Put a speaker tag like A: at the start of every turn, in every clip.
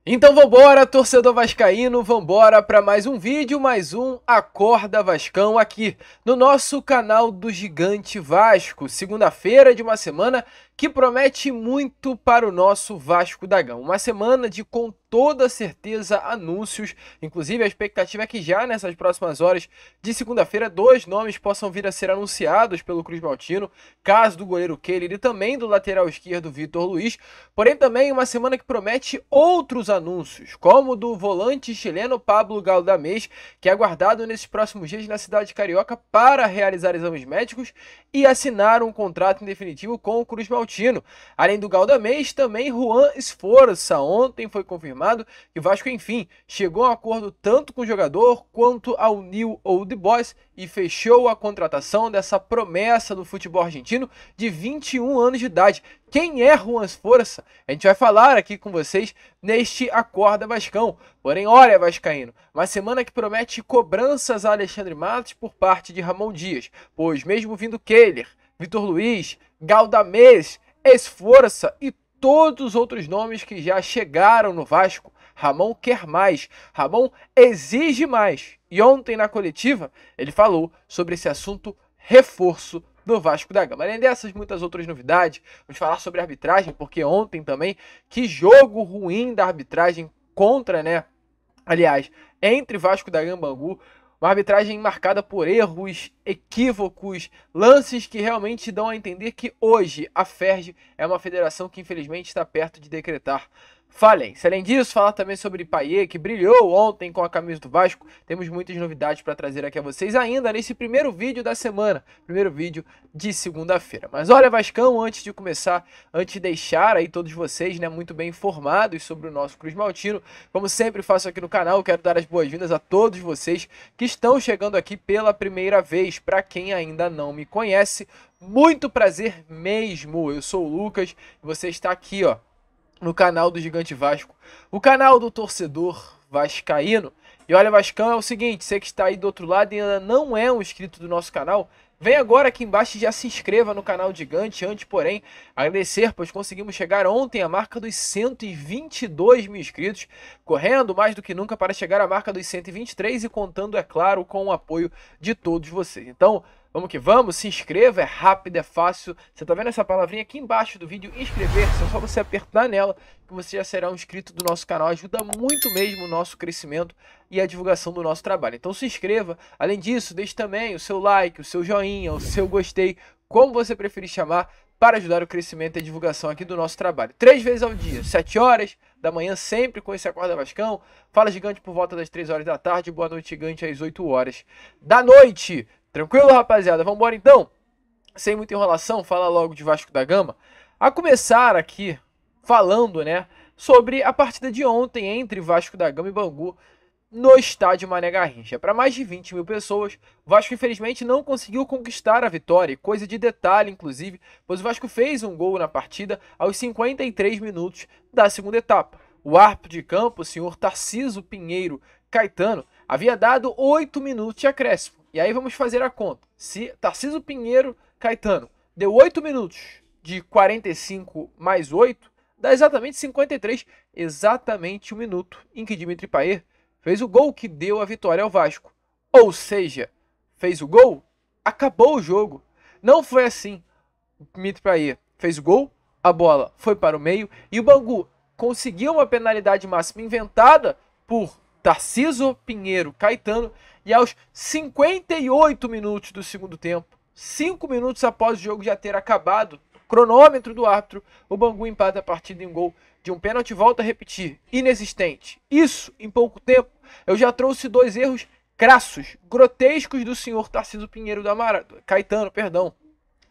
A: Então vambora, torcedor vascaíno, vambora para mais um vídeo, mais um Acorda Vascão aqui no nosso canal do Gigante Vasco. Segunda-feira de uma semana que promete muito para o nosso Vasco da Gama. Uma semana de, com toda certeza, anúncios. Inclusive a expectativa é que já nessas próximas horas de segunda-feira, dois nomes possam vir a ser anunciados pelo Cruz Maltino. Caso do goleiro Keller e também do lateral esquerdo Vitor Luiz. Porém também uma semana que promete outros anúncios, como o do volante chileno Pablo Galdamés, que é aguardado nesses próximos dias na cidade de Carioca para realizar exames médicos e assinar um contrato em definitivo com o Cruz Maltino. Além do Galdamés, também Juan Esforça. Ontem foi confirmado que o Vasco, enfim, chegou a um acordo tanto com o jogador quanto ao New Old Boys e fechou a contratação dessa promessa do futebol argentino de 21 anos de idade. Quem é Juan Esforça? A gente vai falar aqui com vocês neste Acorda Vascão. Porém, olha, vascaíno, uma semana que promete cobranças a Alexandre Matos por parte de Ramon Dias, pois mesmo vindo Keller, Vitor Luiz, Galdamés, Esforça e todos os outros nomes que já chegaram no Vasco, Ramon quer mais, Ramon exige mais. E ontem na coletiva ele falou sobre esse assunto reforço do Vasco da Gama. Além dessas, muitas outras novidades. Vamos falar sobre a arbitragem, porque ontem também, que jogo ruim da arbitragem contra, aliás, entre Vasco da Gama e Bangu. Uma arbitragem marcada por erros, equívocos, lances que realmente dão a entender que hoje a FERJ é uma federação que infelizmente está perto de decretar falência. Além disso, falar também sobre Payet, que brilhou ontem com a camisa do Vasco. Temos muitas novidades para trazer aqui a vocês ainda nesse primeiro vídeo da semana, primeiro vídeo de segunda-feira. Mas olha, Vascão, antes de começar, antes de deixar aí todos vocês, muito bem informados sobre o nosso Cruz Maltino, como sempre faço aqui no canal, quero dar as boas-vindas a todos vocês que estão chegando aqui pela primeira vez. Para quem ainda não me conhece, muito prazer mesmo. Eu sou o Lucas e você está aqui, no canal do Gigante Vasco, o canal do torcedor vascaíno. E olha, Vascão, é o seguinte, você que está aí do outro lado e ainda não é um inscrito do nosso canal, vem agora aqui embaixo e já se inscreva no canal Gigante. Antes, porém, agradecer, pois conseguimos chegar ontem à marca dos 122 mil inscritos, correndo mais do que nunca para chegar à marca dos 123 e contando, é claro, com o apoio de todos vocês. Então, vamos que vamos, se inscreva, é rápido, é fácil. Você tá vendo essa palavrinha aqui embaixo do vídeo, inscrever-se, é só você apertar nela que você já será um inscrito do nosso canal. Ajuda muito mesmo o nosso crescimento e a divulgação do nosso trabalho. Então se inscreva. Além disso, deixe também o seu like, o seu joinha, o seu gostei, como você preferir chamar, para ajudar o crescimento e a divulgação aqui do nosso trabalho. 3 vezes ao dia, 7 horas da manhã, sempre com esse Acorda Vascão. Fala Gigante por volta das 3 horas da tarde. Boa noite, Gigante, às 8 horas da noite. Tranquilo, rapaziada? Vambora então? Sem muita enrolação, fala logo de Vasco da Gama. A começar aqui falando, sobre a partida de ontem entre Vasco da Gama e Bangu no estádio Mané Garrincha. Para mais de 20 mil pessoas, o Vasco infelizmente não conseguiu conquistar a vitória, coisa de detalhe inclusive, pois o Vasco fez um gol na partida aos 53 minutos da segunda etapa. O árbitro de campo, o senhor Tarciso Pinheiro Caetano, havia dado 8 minutos de acréscimo. E aí vamos fazer a conta. Se Tarciso Pinheiro Caetano deu 8 minutos de 45 mais 8, dá exatamente 53, exatamente o minuto em que Dimitri Payet fez o gol que deu a vitória ao Vasco. Ou seja, fez o gol, acabou o jogo. Não foi assim. O Dimitri Payet fez o gol, a bola foi para o meio e o Bangu conseguiu uma penalidade máxima inventada por Tarciso Pinheiro Caetano e aos 58 minutos do segundo tempo, 5 minutos após o jogo já ter acabado, cronômetro do árbitro, o Bangu empata a partida em um gol de um pênalti. Volta a repetir, inexistente. Isso, em pouco tempo, eu já trouxe 2 erros crassos, grotescos do senhor Tarciso Pinheiro Caetano, perdão.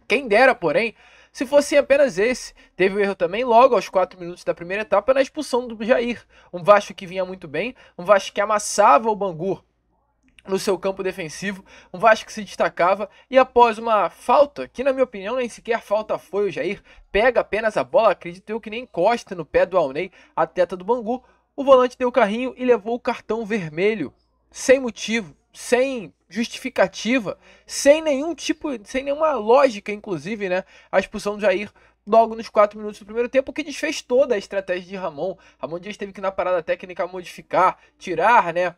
A: Quem dera, porém, se fosse apenas esse. Teve o erro também logo aos 4 minutos da primeira etapa na expulsão do Jair. Um Vasco que vinha muito bem, um Vasco que amassava o Bangu no seu campo defensivo, um Vasco que se destacava e após uma falta, que na minha opinião nem sequer falta foi, o Jair pega apenas a bola, acredito eu que nem encosta no pé do Alnei, atleta do Bangu, o volante deu o carrinho e levou o cartão vermelho, sem motivo, sem justificativa, sem nenhuma lógica, inclusive, a expulsão do Jair logo nos 4 minutos do primeiro tempo, o que desfez toda a estratégia de Ramon. Ramon Dias teve que na parada técnica modificar, tirar, né,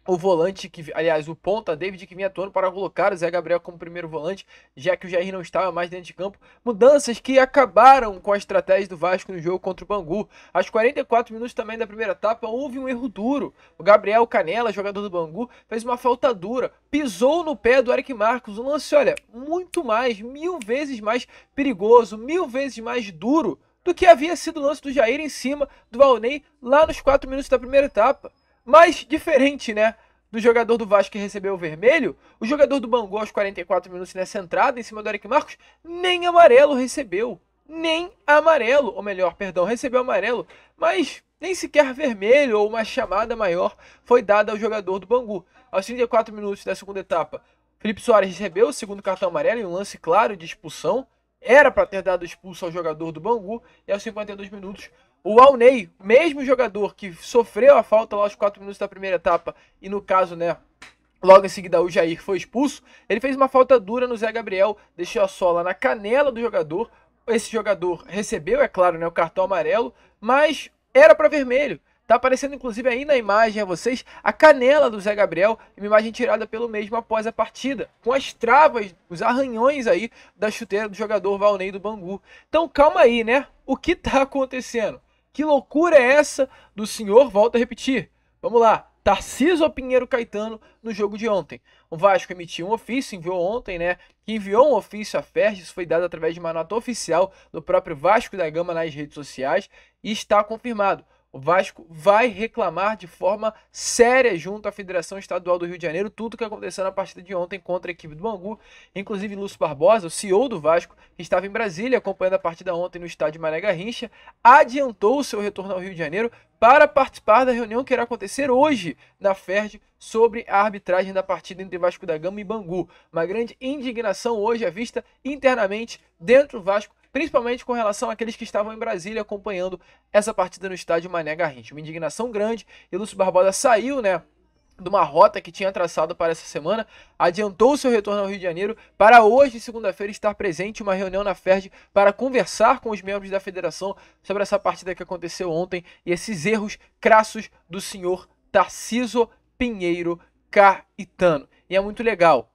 A: o volante, aliás, o ponta David, que vinha atuando, para colocar o Zé Gabriel como primeiro volante, já que o Jair não estava mais dentro de campo. Mudanças que acabaram com a estratégia do Vasco no jogo contra o Bangu. Aos 44 minutos também da primeira etapa, houve um erro duro. O Gabriel Canela, jogador do Bangu, fez uma falta dura, pisou no pé do Eric Marcos. Um lance, olha, muito mais, 1000 vezes mais perigoso, 1000 vezes mais duro do que havia sido o lance do Jair em cima do Valnei lá nos 4 minutos da primeira etapa. Mas, diferente, né, do jogador do Vasco que recebeu o vermelho, o jogador do Bangu aos 44 minutos nessa entrada em cima do Eric Marcos, nem amarelo recebeu. Nem amarelo, ou melhor, perdão, recebeu amarelo, mas nem sequer vermelho ou uma chamada maior foi dada ao jogador do Bangu. Aos 34 minutos da segunda etapa, Felipe Soares recebeu o segundo cartão amarelo em um lance claro de expulsão. Era para ter dado expulso ao jogador do Bangu. E aos 52 minutos, o Alnei, mesmo jogador que sofreu a falta lá aos 4 minutos da primeira etapa, e no caso, né, logo em seguida o Jair foi expulso, ele fez uma falta dura no Zé Gabriel, deixou a sola na canela do jogador. Esse jogador recebeu, é claro, né, o cartão amarelo, mas era para vermelho. Tá aparecendo inclusive aí na imagem a vocês a canela do Zé Gabriel, uma imagem tirada pelo mesmo após a partida, com as travas, os arranhões aí da chuteira do jogador Valnei do Bangu. Então calma aí, né? O que tá acontecendo? Que loucura é essa do senhor? Volto a repetir. Vamos lá. Tarcísio Pinheiro Caetano no jogo de ontem. O Vasco emitiu um ofício, enviou ontem, né? Que enviou um ofício à FERJ, isso foi dado através de uma nota oficial do próprio Vasco da Gama nas redes sociais e está confirmado. O Vasco vai reclamar de forma séria junto à Federação Estadual do Rio de Janeiro tudo o que aconteceu na partida de ontem contra a equipe do Bangu. Inclusive Lúcio Barbosa, o CEO do Vasco, que estava em Brasília acompanhando a partida ontem no estádio Mané Garrincha, adiantou o seu retorno ao Rio de Janeiro para participar da reunião que irá acontecer hoje na FERJ sobre a arbitragem da partida entre Vasco da Gama e Bangu. Uma grande indignação hoje à vista internamente dentro do Vasco, principalmente com relação àqueles que estavam em Brasília acompanhando essa partida no estádio Mané Garrincha. Uma indignação grande, e Lúcio Barbosa saiu, né, de uma rota que tinha traçado para essa semana, adiantou seu retorno ao Rio de Janeiro para hoje, segunda-feira, estar presente em uma reunião na FERJ para conversar com os membros da federação sobre essa partida que aconteceu ontem e esses erros crassos do senhor Tarcísio Pinheiro Caetano. E é muito legal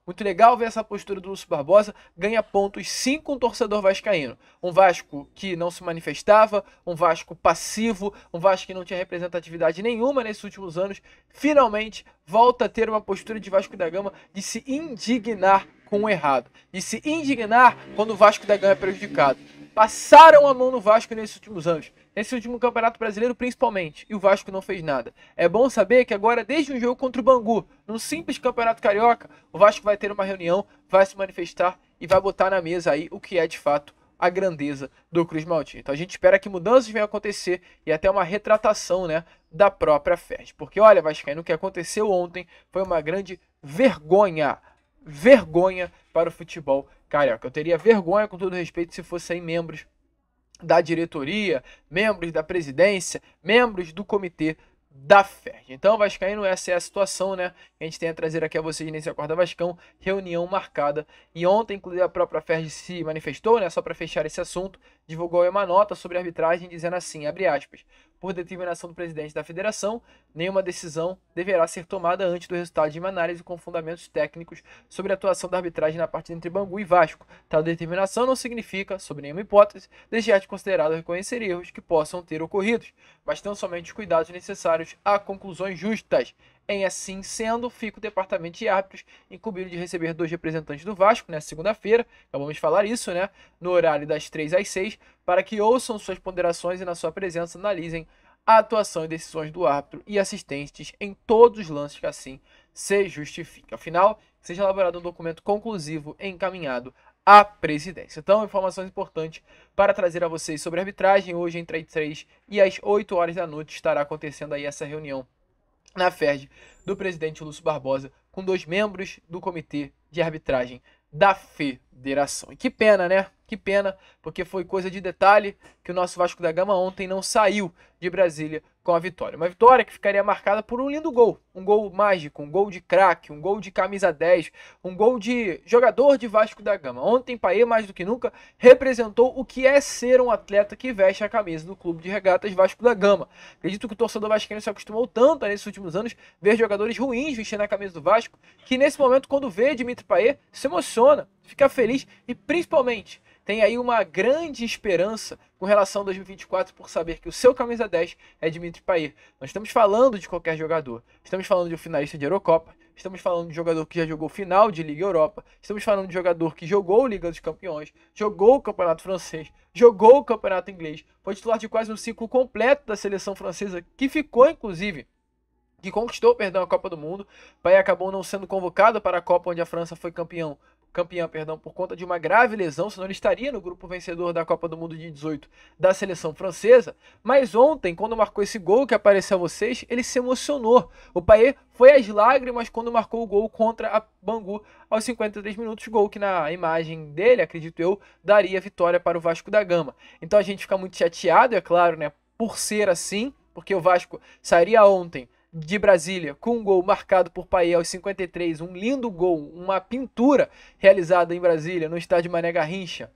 A: ver essa postura do Lúcio Barbosa. Ganha pontos sim com o torcedor vascaíno. Um Vasco que não se manifestava, um Vasco passivo, um Vasco que não tinha representatividade nenhuma nesses últimos anos, finalmente volta a ter uma postura de Vasco da Gama de se indignar com o errado, de se indignar quando o Vasco da Gama é prejudicado. Passaram a mão no Vasco nesses últimos anos, nesse último Campeonato Brasileiro principalmente, e o Vasco não fez nada. É bom saber que agora, desde um jogo contra o Bangu, num simples Campeonato Carioca, o Vasco vai ter uma reunião, vai se manifestar e vai botar na mesa aí o que é de fato a grandeza do Cruz Maltino. Então a gente espera que mudanças venham a acontecer e até uma retratação, né, da própria FERJ. Porque olha, vascaíno, o que aconteceu ontem foi uma grande vergonha para o futebol carioca. Eu teria vergonha, com todo respeito, se fossem membros da diretoria, membros da presidência, membros do comitê da FERJ. Então, vascaíno, essa é a situação, né, que a gente tem a trazer aqui a vocês nesse Acorda Vascão, reunião marcada. E ontem, inclusive, a própria FERJ se manifestou, né, só para fechar esse assunto, divulgou uma nota sobre a arbitragem dizendo assim, abre aspas, por determinação do presidente da federação, nenhuma decisão deverá ser tomada antes do resultado de uma análise com fundamentos técnicos sobre a atuação da arbitragem na partida entre Bangu e Vasco. Tal determinação não significa, sob nenhuma hipótese, deixar de considerar ou reconhecer erros que possam ter ocorrido, mas tão somente os cuidados necessários a conclusões justas. Em assim sendo, fica o departamento de árbitros incumbido de receber 2 representantes do Vasco nesta segunda-feira, acabamos de falar isso, né, no horário das 3 às 6, para que ouçam suas ponderações e na sua presença analisem a atuação e decisões do árbitro e assistentes em todos os lances que assim se justifica. Afinal, seja elaborado um documento conclusivo encaminhado à presidência. Então, informações importantes para trazer a vocês sobre a arbitragem. Hoje, entre as 3 e as 8 horas da noite, estará acontecendo aí essa reunião na FERJ do presidente Lúcio Barbosa com 2 membros do comitê de arbitragem da federação. E que pena, né? Que pena, porque foi coisa de detalhe que o nosso Vasco da Gama ontem não saiu de Brasília com a vitória. Uma vitória que ficaria marcada por um lindo gol. Um gol mágico, um gol de craque, um gol de camisa 10, um gol de jogador de Vasco da Gama. Ontem, Payet, mais do que nunca, representou o que é ser um atleta que veste a camisa do Clube de Regatas Vasco da Gama. Acredito que o torcedor vascaíno se acostumou tanto nesses últimos anos ver jogadores ruins vestindo a camisa do Vasco, que nesse momento, quando vê Dimitri Payet, se emociona, fica feliz e principalmente tem aí uma grande esperança com relação a 2024 por saber que o seu camisa 10 é Dimitri Payet. Nós estamos falando de qualquer jogador. Estamos falando de um finalista de Eurocopa, estamos falando de jogador que já jogou final de Liga Europa, estamos falando de jogador que jogou Liga dos Campeões, jogou o Campeonato Francês, jogou o Campeonato Inglês, foi titular de quase um ciclo completo da seleção francesa, que ficou, inclusive, que conquistou, perdão, a Copa do Mundo. Payet acabou não sendo convocado para a Copa onde a França foi campeã, por conta de uma grave lesão, senão ele estaria no grupo vencedor da Copa do Mundo de 18 da seleção francesa. Mas ontem, quando marcou esse gol que apareceu a vocês, ele se emocionou. O Payet foi às lágrimas quando marcou o gol contra a Bangu aos 53 minutos, gol que na imagem dele, acredito eu, daria vitória para o Vasco da Gama. Então a gente fica muito chateado, é claro, né, por ser assim, porque o Vasco sairia ontem de Brasília com um gol marcado por Payet aos 53, um lindo gol, uma pintura realizada em Brasília no estádio Mané Garrincha,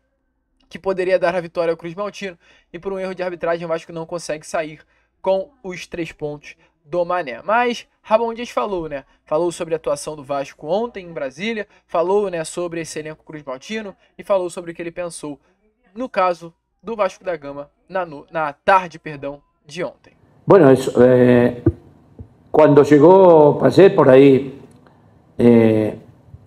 A: que poderia dar a vitória ao Cruz Maltino, e por um erro de arbitragem o Vasco não consegue sair com os 3 pontos do Mané. Mas Ramon Dias falou, né? Falou sobre a atuação do Vasco ontem em Brasília, falou, né, sobre esse elenco Cruz Maltino e falou sobre o que ele pensou no caso do Vasco da Gama na tarde, de ontem.
B: Bueno, eso, cuando llegó Payet por ahí,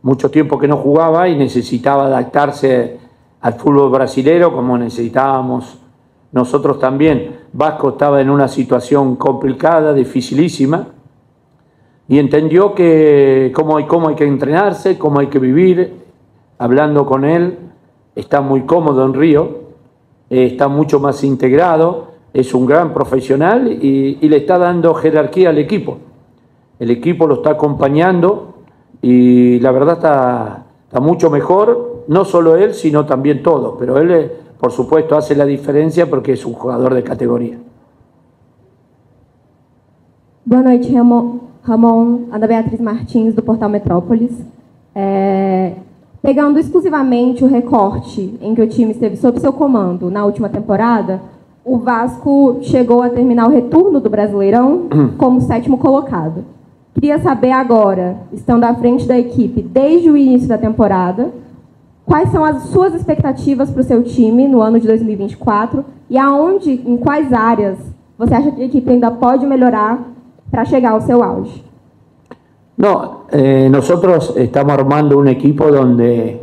B: mucho tiempo que no jugaba y necesitaba adaptarse al fútbol brasilero como necesitábamos nosotros también. Vasco estaba en una situación complicada, dificilísima, y entendió que cómo hay que entrenarse, cómo hay que vivir. Hablando con él, está muy cómodo en Río, está mucho más integrado. Es un gran profesional y le está dando jerarquía al equipo. El equipo lo está acompañando y la verdad está mucho mejor, no solo él, sino también todos. Pero él, por supuesto, hace la diferencia porque es un jugador de categoría.
C: Boa noite, Ramon. Ana Beatriz Martins, do Portal Metrópolis. Pegando exclusivamente o recorte em que o time esteve sob seu comando na última temporada, o Vasco chegou a terminar o retorno do Brasileirão como 7º colocado. Queria saber agora, estando à frente da equipe desde o início da temporada, quais são as suas expectativas para o seu time no ano de 2024 e aonde, em quais áreas você acha que a equipe ainda pode melhorar para chegar ao seu auge?
B: No, nosotros estamos armando un equipo donde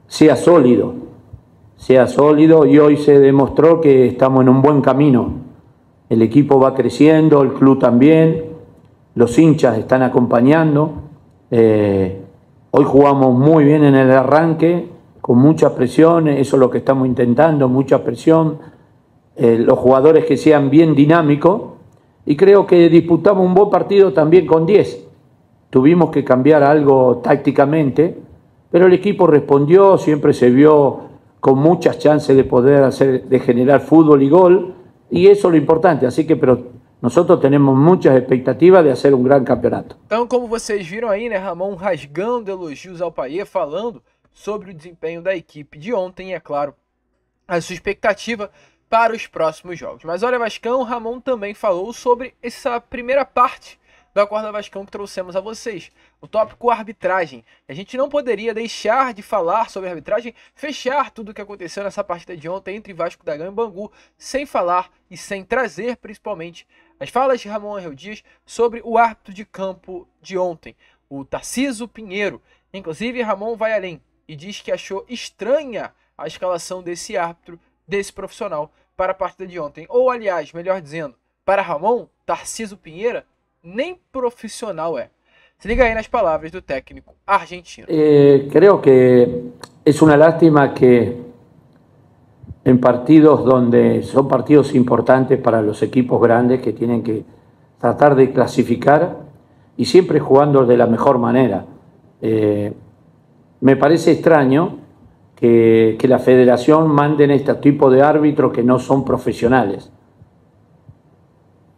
B: sea sólido y hoy se demostró que estamos en un buen camino. El equipo va creciendo, el club también, los hinchas están acompañando. Hoy jugamos muy bien en el arranque, con mucha presión, eso es lo que estamos intentando, mucha presión. Los jugadores que sean bien dinámicos y creo que disputamos un buen partido también con 10. Tuvimos que cambiar algo tácticamente, pero el equipo respondió, siempre se vio con muchas chances de poder de generar fútbol y gol, y eso es lo importante. Así que, pero nosotros tenemos muchas expectativas de hacer un gran campeonato.
A: Então, como vocês viram aí, né, Ramon rasgando elogios ao Payet, falando sobre o desempenho da equipe de ontem, e é claro, a sua expectativa para os próximos jogos. Mas olha, Vascão, Ramon também falou sobre essa primeira parte do Acorda Vascão que trouxemos a vocês, o tópico arbitragem. A gente não poderia deixar de falar sobre a arbitragem, fechar tudo o que aconteceu nessa partida de ontem entre Vasco da Gama e Bangu, sem falar e sem trazer, principalmente, as falas de Ramon Angel Dias sobre o árbitro de campo de ontem, o Tarcísio Pinheiro. Inclusive, Ramon vai além e diz que achou estranha a escalação desse árbitro, desse profissional, para a partida de ontem. Ou, aliás, melhor dizendo, para Ramon, Tarcísio Pinheiro nem profissional é. Se liga aí nas palavras do técnico argentino.
B: Creo que es una lástima que en partidos donde son partidos importantes para los equipos grandes que tienen que tratar de clasificar y siempre jugando de la mejor manera. Me parece extraño que la federación mande este tipo de árbitros que no son profesionales.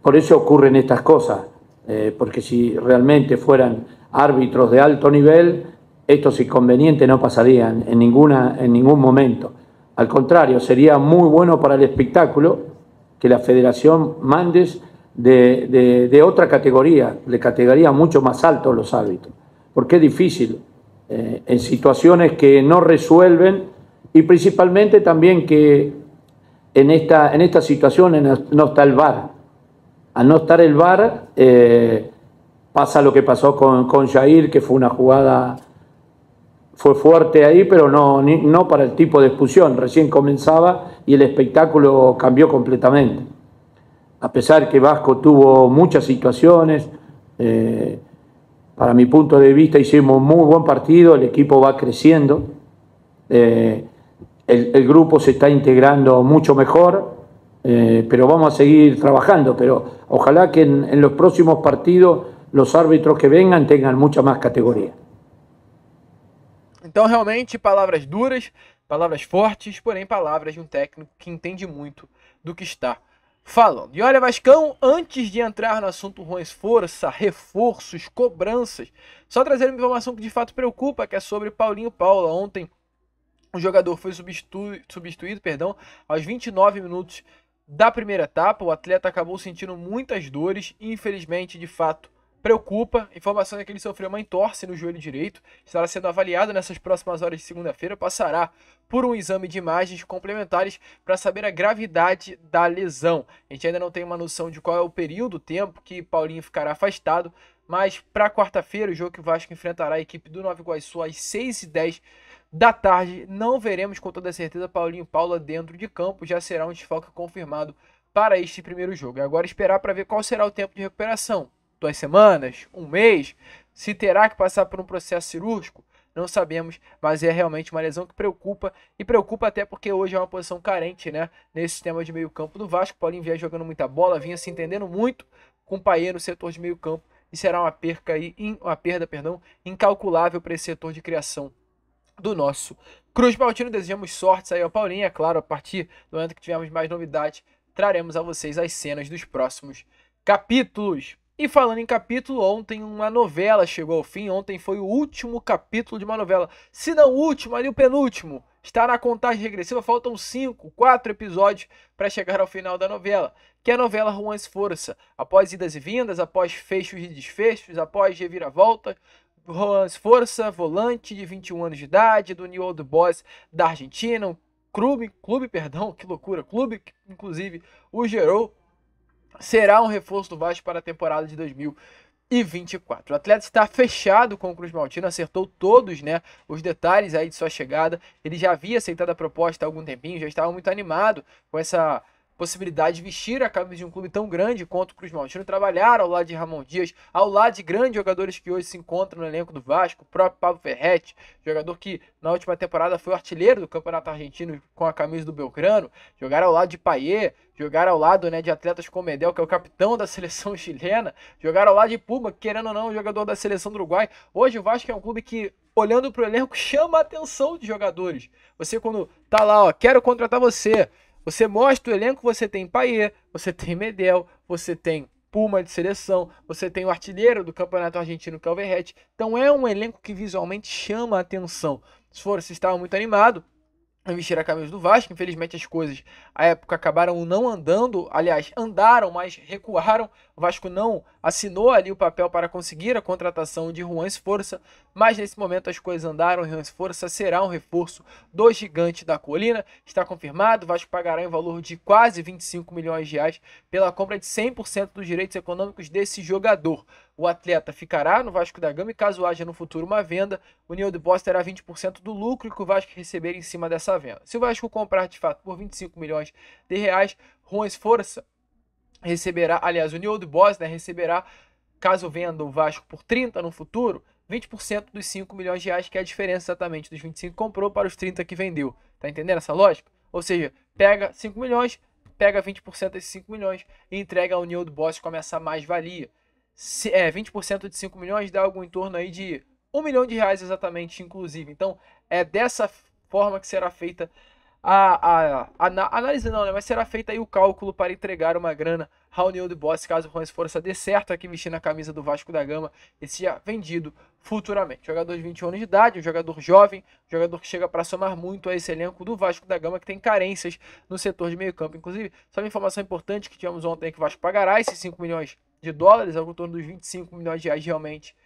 B: por eso ocurren estas cosas, porque si realmente fueran árbitros de alto nivel, estos inconvenientes no pasarían en ningún momento. Al contrario, sería muy bueno para el espectáculo que la federación mande de otra categoría, de categoría mucho más alto los árbitros, porque es difícil en situaciones que no resuelven y principalmente también que en estas situaciones no está el VAR. Al no estar el VAR pasa lo que pasó con Jair, que fue una jugada, fue fuerte ahí, pero no para el tipo de expulsión, recién comenzaba y el espectáculo cambió completamente. A pesar que Vasco tuvo muchas situaciones, para mi punto de vista hicimos un muy buen partido, el equipo va creciendo, el grupo se está integrando mucho mejor, pero vamos a seguir trabajando, pero ojalá que en los próximos partidos los árbitros que vengan tengan mucha más categoria.
A: Então, realmente, palavras duras, palavras fortes, porém palavras de um técnico que entende muito do que está falando. E olha, Vascão, antes de entrar no assunto Juan Esforça, reforços, cobranças, só trazer uma informação que de fato preocupa, que é sobre Paulinho Paula. Ontem o jogador foi substituído, aos 29 minutos da primeira etapa. O atleta acabou sentindo muitas dores e, infelizmente, de fato, preocupa. Informação é que ele sofreu uma entorse no joelho direito, estará sendo avaliado nessas próximas horas de segunda-feira, passará por um exame de imagens complementares para saber a gravidade da lesão. A gente ainda não tem uma noção de qual é o período, o tempo que Paulinho ficará afastado, mas para quarta-feira, o jogo que o Vasco enfrentará a equipe do Nova Iguaçu às 6h10 da tarde, não veremos com toda certeza Paulinho Paula dentro de campo, já será um desfalque confirmado para este primeiro jogo. E agora esperar para ver qual será o tempo de recuperação. 2 semanas, 1 mês, se terá que passar por um processo cirúrgico, não sabemos, mas é realmente uma lesão que preocupa, e preocupa até porque hoje é uma posição carente, né, nesse sistema de meio campo do Vasco. Paulinho vinha jogando muita bola, vinha se entendendo muito com o Payet no setor de meio campo, e será uma perda incalculável para esse setor de criação do nosso Cruz Maltino. Desejamos sorte aí ao Paulinho, é claro, a partir do momento que tivermos mais novidades, traremos a vocês as cenas dos próximos capítulos. E falando em capítulo, ontem uma novela chegou ao fim. Ontem foi o último capítulo de uma novela. Se não o último, ali o penúltimo. Está na contagem regressiva, faltam 4 episódios para chegar ao final da novela. Que é a novela Juan Esforça. Após idas e vindas, após fechos e desfechos, após reviravolta, Juan Esforça, volante de 21 anos de idade, do New Old Boys da Argentina. Um clube, que loucura, clube que inclusive o gerou. Será um reforço do Vasco para a temporada de 2024. O atleta está fechado com o Cruz Maltino, acertou todos, né, os detalhes aí de sua chegada. Ele já havia aceitado a proposta há algum tempinho, já estava muito animado com essa possibilidade de vestir a camisa de um clube tão grande quanto o Cruz Maltino, trabalhar ao lado de Ramon Dias, ao lado de grandes jogadores que hoje se encontram no elenco do Vasco, o próprio Pablo Ferretti, jogador que na última temporada foi o artilheiro do Campeonato Argentino com a camisa do Belgrano, jogar ao lado de Payet, jogar ao lado, né, de atletas como Medel, que é o capitão da seleção chilena, jogar ao lado de Puma, que, querendo ou não, é um jogador da seleção do Uruguai. Hoje o Vasco é um clube que, olhando para o elenco, chama a atenção de jogadores. Você, quando tá lá, ó, quero contratar você, você mostra o elenco, você tem Payet, você tem Medel, você tem Puma de seleção, você tem o artilheiro do Campeonato Argentino, que é o Verratti. Então é um elenco que visualmente chama a atenção. Se estava muito animado em vestir a camisa do Vasco, infelizmente as coisas à época acabaram não andando, aliás, andaram, mas recuaram. O Vasco não assinou ali o papel para conseguir a contratação de Juan Esforça, mas nesse momento as coisas andaram. Juan Esforça será um reforço do Gigante da Colina, está confirmado. O Vasco pagará em valor de quase 25 milhões de reais pela compra de 100% dos direitos econômicos desse jogador. O atleta ficará no Vasco da Gama e, caso haja no futuro uma venda, o New Old Boys terá 20% do lucro que o Vasco receber em cima dessa venda. Se o Vasco comprar de fato por 25 milhões de reais, Juan Esforça receberá, aliás, o New Old Boys, né, receberá, caso venda o Vasco por 30 no futuro, 20% dos 5 milhões de reais, que é a diferença exatamente dos 25 que comprou para os 30 que vendeu. Tá entendendo essa lógica? Ou seja, pega 5 milhões, pega 20% desses 5 milhões e entrega ao New Old Boys com essa mais-valia. 20% de 5 milhões dá algo em torno aí de 1 milhão de reais exatamente, inclusive. Então, é dessa forma que será feita análise não, né? Mas será feito aí o cálculo para entregar uma grana ao União de Boss, caso o Juan Esforça dê certo aqui vestindo a camisa do Vasco da Gama e seja vendido futuramente. Jogador de 21 anos de idade, um jogador jovem, um jogador que chega para somar muito a esse elenco do Vasco da Gama, que tem carências no setor de meio campo. Inclusive, só uma informação importante que tivemos ontem é que o Vasco pagará esses 5 milhões de dólares, algo em torno dos 25 milhões de reais realmente,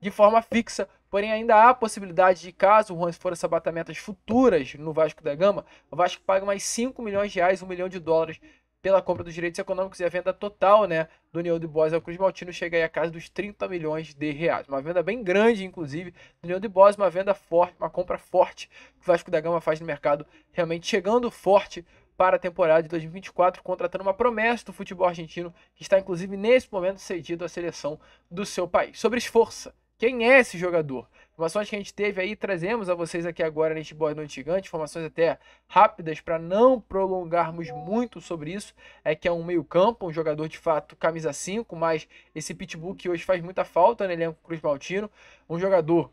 A: de forma fixa, porém ainda há possibilidade de, caso o Juan Esforça bata metas futuras no Vasco da Gama, o Vasco paga mais 5 milhões de reais, 1 milhão de dólares pela compra dos direitos econômicos, e a venda total, né, do União de Boys ao Cruz Maltino chega aí a casa dos 30 milhões de reais. Uma venda bem grande, inclusive, do União de Boys, uma venda forte, uma compra forte que o Vasco da Gama faz no mercado, realmente chegando forte para a temporada de 2024, contratando uma promessa do futebol argentino, que está, inclusive, nesse momento cedido à seleção do seu país. Sobre Esforça, quem é esse jogador? Informações que a gente teve aí, trazemos a vocês aqui agora neste Boa Noite Gigante, informações até rápidas para não prolongarmos muito sobre isso, é que é um meio campo, um jogador de fato camisa 5, mas esse pitbull que hoje faz muita falta no elenco Cruz Maltino, um jogador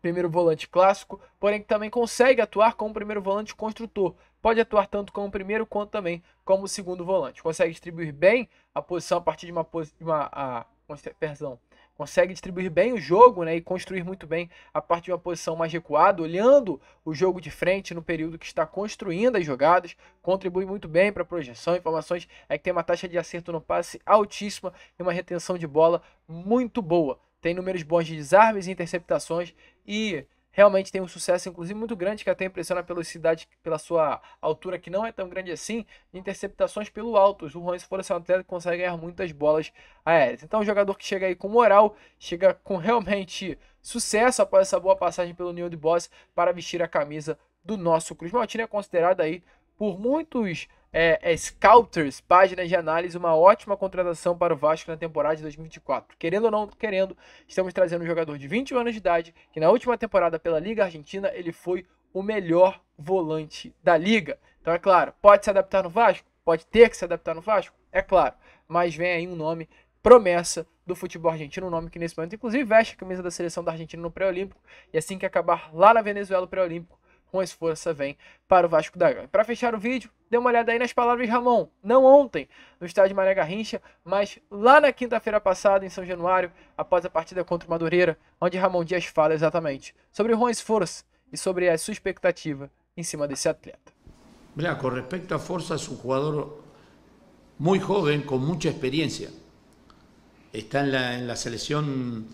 A: primeiro volante clássico, porém que também consegue atuar como primeiro volante construtor, pode atuar tanto como primeiro quanto também como segundo volante, consegue distribuir bem a posição a partir de consegue distribuir bem o jogo, né, e construir muito bem a partir de uma posição mais recuada, olhando o jogo de frente no período que está construindo as jogadas, contribui muito bem para a projeção. Informações é que tem uma taxa de acerto no passe altíssima e uma retenção de bola muito boa. Tem números bons de desarmes e interceptações e realmente tem um sucesso, inclusive, muito grande, que até impressiona pela sua altura, que não é tão grande assim, de interceptações pelo alto. O Juan Esforça é um atleta que consegue ganhar muitas bolas aéreas. Então, um jogador que chega aí com moral, chega com realmente sucesso após essa boa passagem pelo União de Boys para vestir a camisa do nosso Cruz Maltino, é considerado aí por muitos scouters, páginas de análise, uma ótima contratação para o Vasco na temporada de 2024. Querendo ou não querendo, estamos trazendo um jogador de 21 anos de idade, que na última temporada pela Liga Argentina, ele foi o melhor volante da Liga. Então, é claro, pode se adaptar no Vasco? Pode ter que se adaptar no Vasco? É claro, mas vem aí um nome promessa do futebol argentino, um nome que nesse momento, inclusive, veste a camisa da seleção da Argentina no pré-olímpico, e assim que acabar lá na Venezuela o pré-olímpico, Juan Esforça vem para o Vasco da Gama. Para fechar o vídeo, dê uma olhada aí nas palavras de Ramon, não ontem no estádio Mané Garrincha, mas lá na quinta-feira passada em São Januário, após a partida contra o Madureira, onde Ramon Dias fala exatamente sobre o Juan Esforça e sobre a sua expectativa em cima desse atleta.
D: Mira, con respecto a Forza, es un jugador muy joven, con mucha experiencia. Está en la selección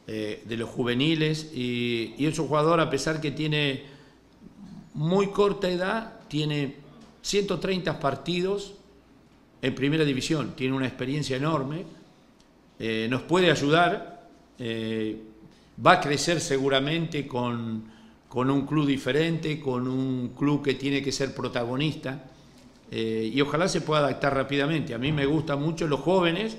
D: de los juveniles y es un jugador, a pesar que tiene muy corta edad, tiene 130 partidos en primera división, tiene una experiencia enorme, nos puede ayudar, va a crecer seguramente con un club diferente, con un club que tiene que ser protagonista, y ojalá se pueda adaptar rápidamente. A mí me gustan mucho los jóvenes,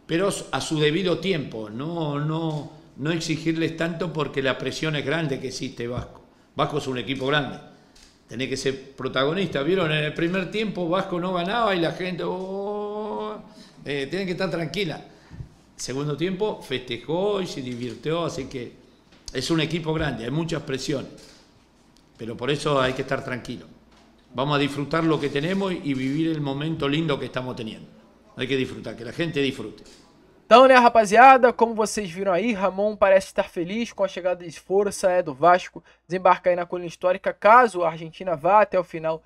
D: pero a su debido tiempo, no exigirles tanto porque la presión es grande que existe Vasco. Vasco es un equipo grande. Tenés que ser protagonista. ¿Vieron? En el primer tiempo Vasco no ganaba y la gente tienen que estar tranquila. Segundo tiempo festejó y se divirtió, así que es un equipo grande, hay muchas presiones, pero por eso hay que estar tranquilo. Vamos a disfrutar lo que tenemos y vivir el momento lindo que estamos teniendo. Hay que disfrutar, que la gente disfrute.
A: Então, né, rapaziada, como vocês viram aí, Ramon parece estar feliz com a chegada de Esforça do Vasco, desembarca aí na colina histórica, caso a Argentina vá até o final,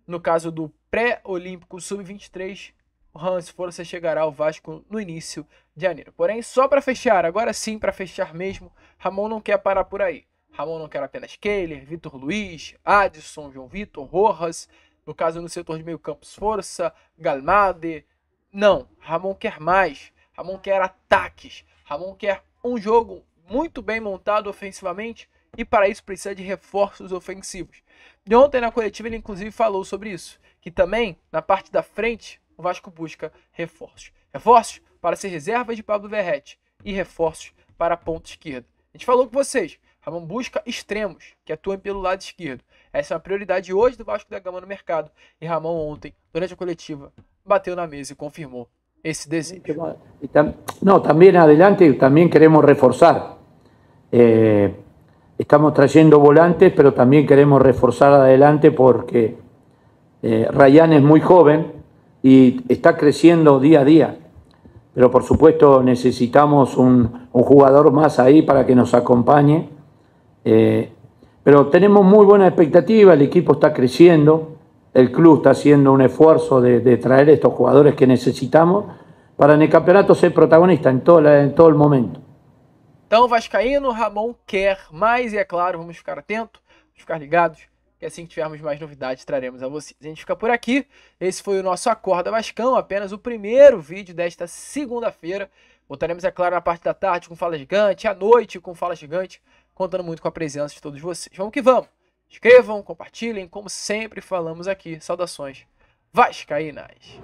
A: no caso do pré-olímpico sub-23, o Juan Esforça chegará ao Vasco no início de janeiro. Porém, só para fechar, agora sim, para fechar mesmo, Ramon não quer parar por aí. Ramon não quer apenas Kehler, Vitor Luiz, Adson, João Vitor, Rojas, no caso no setor de meio campo, Esforça, Galmade. Não, Ramon quer mais. Ramon quer ataques, Ramon quer um jogo muito bem montado ofensivamente e para isso precisa de reforços ofensivos. E ontem na coletiva ele inclusive falou sobre isso, que também na parte da frente o Vasco busca reforços. Reforços para ser reservas de Pablo Verratti e reforços para a ponta esquerda. A gente falou com vocês, Ramon busca extremos que atuem pelo lado esquerdo. Essa é uma prioridade hoje do Vasco da Gama no mercado e Ramon ontem, durante a coletiva, bateu na mesa e confirmou esse desejo.
B: No, también adelante, también queremos reforzar. estamos trayendo volantes, pero también queremos reforzar adelante porque Rayán es muy joven y está creciendo día a día. Pero por supuesto necesitamos un jugador más ahí para que nos acompañe. Pero tenemos muy buena expectativa, el equipo está creciendo, el club está haciendo un esfuerzo de traer estos jugadores que necesitamos para en el campeonato ser protagonista en todo el momento.
A: Então, vascaíno, Ramon quer mais e, é claro, vamos ficar atentos, vamos ficar ligados, que assim que tivermos mais novidades, traremos a vocês. A gente fica por aqui. Esse foi o nosso Acorda Vascão, apenas o primeiro vídeo desta segunda-feira. Voltaremos, é claro, na parte da tarde com Fala Gigante, à noite com Fala Gigante, contando muito com a presença de todos vocês. Vamos que vamos. Escrevam, compartilhem, como sempre falamos aqui. Saudações vascaínas.